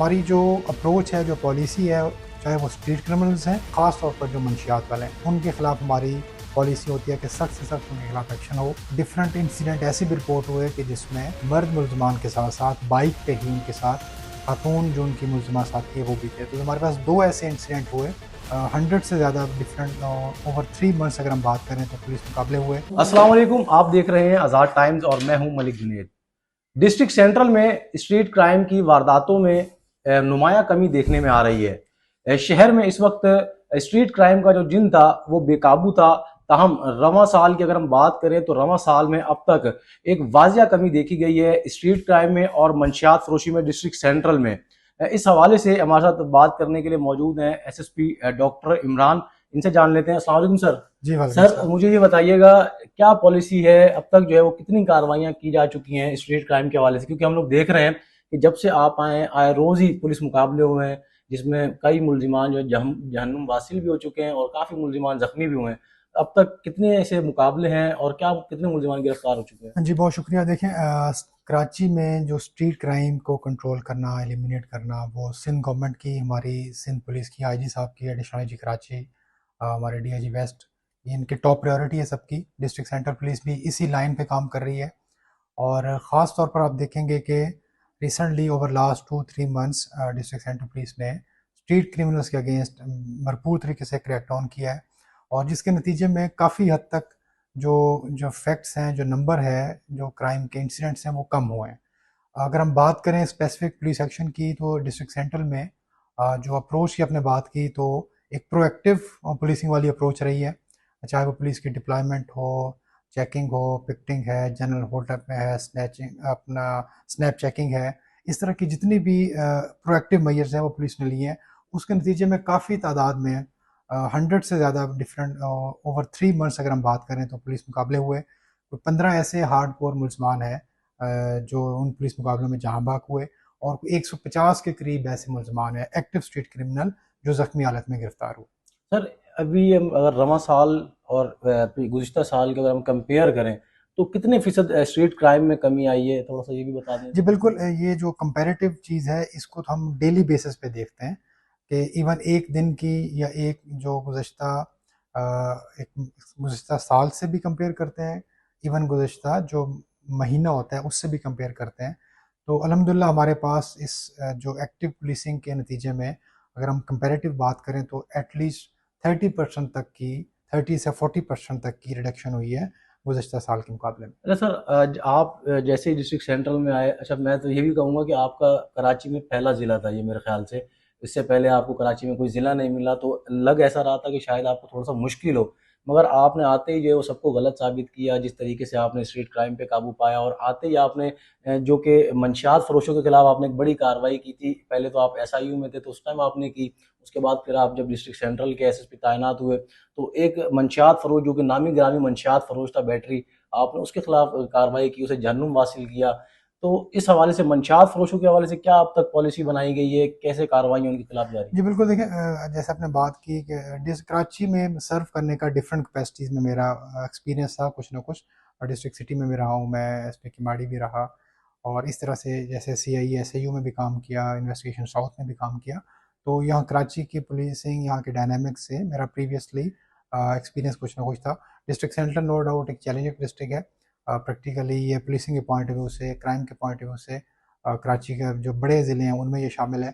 ہماری جو اپروچ ہے، جو پالیسی ہے، چاہے وہ اسٹریٹ کرمنلز ہیں، خاص طور پر جو منشیات والے ہیں، ان کے خلاف ہماری پالیسی ہوتی ہے کہ سخت سے سخت ان کے خلاف ایکشن ہو۔ ڈفرینٹ انسیڈنٹ ایسے بھی رپورٹ ہوئے کہ جس میں مرد ملزمان کے ساتھ ساتھ بائک پہ ہی ان کے ساتھ خاتون جو ان کی ملزمہ ساتھ تھی وہ بھی تھے۔ تو ہمارے پاس 2 ایسے انسیڈنٹ ہوئے، 100 سے زیادہ ڈفرینٹ اوور 3 منتھس اگر ہم بات کریں تو پولیس مقابلے ہوئے۔ السلام علیکم، آپ دیکھ رہے ہیں آزاد ٹائمز اور میں ہوں ملک جنید۔ ڈسٹرکٹ سینٹرل میں اسٹریٹ کرائم کی وارداتوں میں نمایاں کمی دیکھنے میں آ رہی ہے۔ شہر میں اس وقت اسٹریٹ کرائم کا جو جن تھا وہ بے قابو تھا، تاہم رواں سال کی اگر ہم بات کریں تو رواں سال میں اب تک ایک واضح کمی دیکھی گئی ہے اسٹریٹ کرائم میں اور منشیات فروشی میں ڈسٹرکٹ سینٹرل میں۔ اس حوالے سے ہمارے ساتھ بات کرنے کے لیے موجود ہیں S S P doctor Imran, ان سے جان لیتے ہیں۔ السلام علیکم سر۔ جی سر مجھے یہ بتائیے گا کیا پالیسی ہے اب تک جو ہے وہ کتنی کاروائیاں کی جا چکی ہیں اسٹریٹ کرائم کے حوالے سے، کیونکہ ہم لوگ دیکھ رہے ہیں کہ جب سے آپ آئے روز ہی پولیس مقابلے ہوئے ہیں جس میں کئی ملزمان جو ہے جہنم واصل بھی ہو چکے ہیں اور کافی ملزمان زخمی بھی ہوئے ہیں۔ اب تک کتنے ایسے مقابلے ہیں اور کیا کتنے ملزمان گرفتار ہو چکے ہیں؟ جی بہت شکریہ۔ دیکھیں کراچی میں جو اسٹریٹ کرائم کو کنٹرول کرنا، ایلیمینیٹ کرنا، وہ سندھ گورنمنٹ کی، ہماری سندھ پولیس کی، آئی جی صاحب کی، ایڈیشنل آئی جی کراچی، ہمارے ڈی آئی جی ویسٹ، یہ ان کی ٹاپ پریورٹی ہے سب کی۔ ڈسٹرکٹ سینٹرل پولیس بھی اسی لائن پہ کام کر رہی ہے، اور خاص طور پر آپ دیکھیں گے کہ recently over last 2-3 months district central police نے اسٹریٹ کرمنلس کے اگینسٹ بھرپور طریقے سے کریک ڈاؤن کیا ہے، اور جس کے نتیجے میں کافی حد تک جو فیکٹس ہیں، جو نمبر ہے، جو کرائم کے انسیڈنٹس ہیں وہ کم ہوئے ہیں۔ اگر ہم بات کریں اسپیسیفک پولیس ایکشن کی تو ڈسٹرکٹ سینٹرل میں جو اپروچ کی آپ نے بات کی تو ایک پرو ایکٹیو پولیسنگ والی اپروچ رہی ہے، چاہے وہ پولیس کی ڈپلائمنٹ ہو، چیکنگ ہو، پکٹنگ ہے، جنرل ہولڈ اپ میں ہے، سنیپ چیکنگ ہے، اس طرح کی جتنی بھی پرو ایکٹیو میئرز ہیں وہ پولیس نے لیے ہیں۔ اس کے نتیجے میں کافی تعداد میں 100 سے زیادہ ڈفرینٹ اوور 3 منتھس اگر ہم بات کریں تو پولیس مقابلے ہوئے۔ 15 ایسے ہارڈ کور ملزمان ہیں جو ان پولیس مقابلوں میں جہاں بحق ہوئے، اور 150 کے قریب ایسے ملزمان ہیں ایکٹیو اسٹریٹ کرمنل جو زخمی حالت میں گرفتار ہوئے۔ سر ابھی ہم اگر رواں سال اور گزشتہ سال کے اگر ہم کمپیئر کریں تو کتنے فیصد اسٹریٹ کرائم میں کمی آئی ہے، تھوڑا سا یہ بھی بتا دیں۔ جی بالکل، یہ جو کمپیریٹیو چیز ہے اس کو تو ہم ڈیلی بیسس پہ دیکھتے ہیں کہ ایون ایک دن کی یا ایک گزشتہ سال سے بھی کمپیئر کرتے ہیں، ایون گزشتہ جو مہینہ ہوتا ہے اس سے بھی کمپیئر کرتے ہیں، تو الحمدللہ ہمارے پاس اس جو ایکٹیو پولیسنگ کے نتیجے میں اگر ہم کمپیریٹیو بات کریں تو ایٹ لیسٹ 30% تک کی، 30 سے 40% تک کی ریڈکشن ہوئی ہے گزشتہ سال کے مقابلے میں۔ اچھا سر، آپ جیسے ہی ڈسٹرکٹ سینٹرل میں آئے، اچھا میں تو یہ بھی کہوں گا کہ آپ کا کراچی میں پہلا ضلع تھا یہ میرے خیال سے، اس سے پہلے آپ کو کراچی میں کوئی ضلع نہیں ملا، تو لگ ایسا رہا تھا کہ شاید آپ کو تھوڑا سا مشکل ہو، مگر آپ نے آتے ہی جو ہے وہ سب کو غلط ثابت کیا، جس طریقے سے آپ نے اسٹریٹ کرائم پہ قابو پایا، اور آتے ہی آپ نے جو کہ منشیات فروشوں کے خلاف آپ نے ایک بڑی کارروائی کی تھی۔ پہلے تو آپ ایس آئی یو میں تھے تو اس ٹائم آپ نے کی، اس کے بعد پھر آپ جب ڈسٹرکٹ سینٹرل کے ایس ایس پی تعینات ہوئے تو ایک منشیات فروش جو کہ نامی گرامی منشیات فروش تھا بیٹری، آپ نے اس کے خلاف کارروائی کی، اسے جہنم واصل کیا۔ تو اس حوالے سے منشیات فروشوں کے حوالے سے کیا اب تک پالیسی بنائی گئی ہے، کیسے کارروائیاں ان کے خلاف جاری ہیں؟ جی بالکل، دیکھیں جیسے آپ نے بات کی کہ کراچی میں سرو کرنے کا ڈفرینٹ کیپیسٹیز میں میرا ایکسپیرینس تھا کچھ نہ کچھ، اور ڈسٹرکٹ سٹی میں بھی رہا ہوں میں، ایس پی کیماڑی بھی رہا، اور اس طرح سے جیسے سی آئی ایس اے یو میں بھی کام کیا، انویسٹیگیشن ساؤتھ میں بھی کام کیا، تو یہاں کراچی کی پولیسنگ، یہاں کے ڈائنامکس سے میرا پریویسلی ایکسپیرینس کچھ نہ کچھ تھا۔ ڈسٹرکٹ سینٹرل نو ڈاؤٹ ایک چیلنجنگ ڈسٹرکٹ ہے، پریکٹیکلی یہ پولیسنگ کے پوائنٹ آف ویو سے، کرائم کے پوائنٹ آف ویو سے کراچی کے جو بڑے ضلع ہیں ان میں یہ شامل ہے،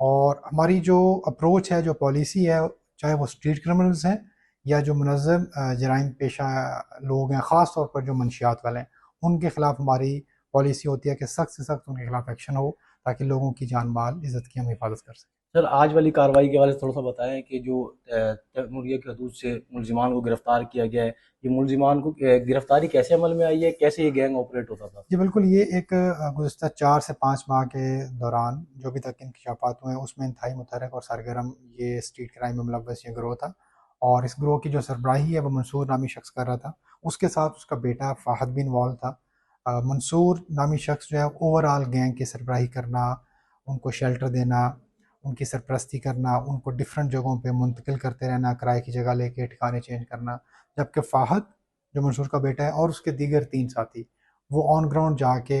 اور ہماری جو اپروچ ہے، جو پالیسی ہے، چاہے وہ اسٹریٹ کرمنلز ہیں یا جو منظم جرائم پیشہ لوگ ہیں، خاص طور پر جو منشیات والے ہیں، ان کے خلاف ہماری پالیسی ہوتی ہے کہ سخت سے سخت ان کے خلاف ایکشن ہو تاکہ لوگوں کی جان مال عزت کی ہم حفاظت کر سکیں۔ سر آج والی کارروائی کے حوالے سے تھوڑا سا بتائیں کہ جو تیموریہ کی حدود سے ملزمان کو گرفتار کیا گیا ہے، یہ ملزمان کو گرفتاری کیسے عمل میں آئی ہے، کیسے یہ گینگ آپریٹ ہوتا تھا؟ جی بالکل، یہ ایک گزشتہ 4 سے 5 ماہ کے دوران جو ابھی تک انکشافات ہوئے ہیں اس میں انتہائی متحرک اور سرگرم یہ اسٹریٹ کرائم میں ملوث یہ گروہ تھا، اور اس گروہ کی جو سربراہی ہے وہ منصور نامی شخص کر رہا تھا، اس کے ساتھ اس کا بیٹا فہد بھی انوالو تھا۔ منصور نامی شخص جو ہے اوور آل گینگ کی سربراہی کرنا، ان کو شیلٹر دینا، ان کی سرپرستی کرنا، ان کو ڈفرینٹ جگہوں پہ منتقل کرتے رہنا، کرائے کی جگہ لے کے ٹھکانے چینج کرنا، جبکہ فہد جو منصور کا بیٹا ہے اور اس کے دیگر 3 ساتھی وہ آن گراؤنڈ جا کے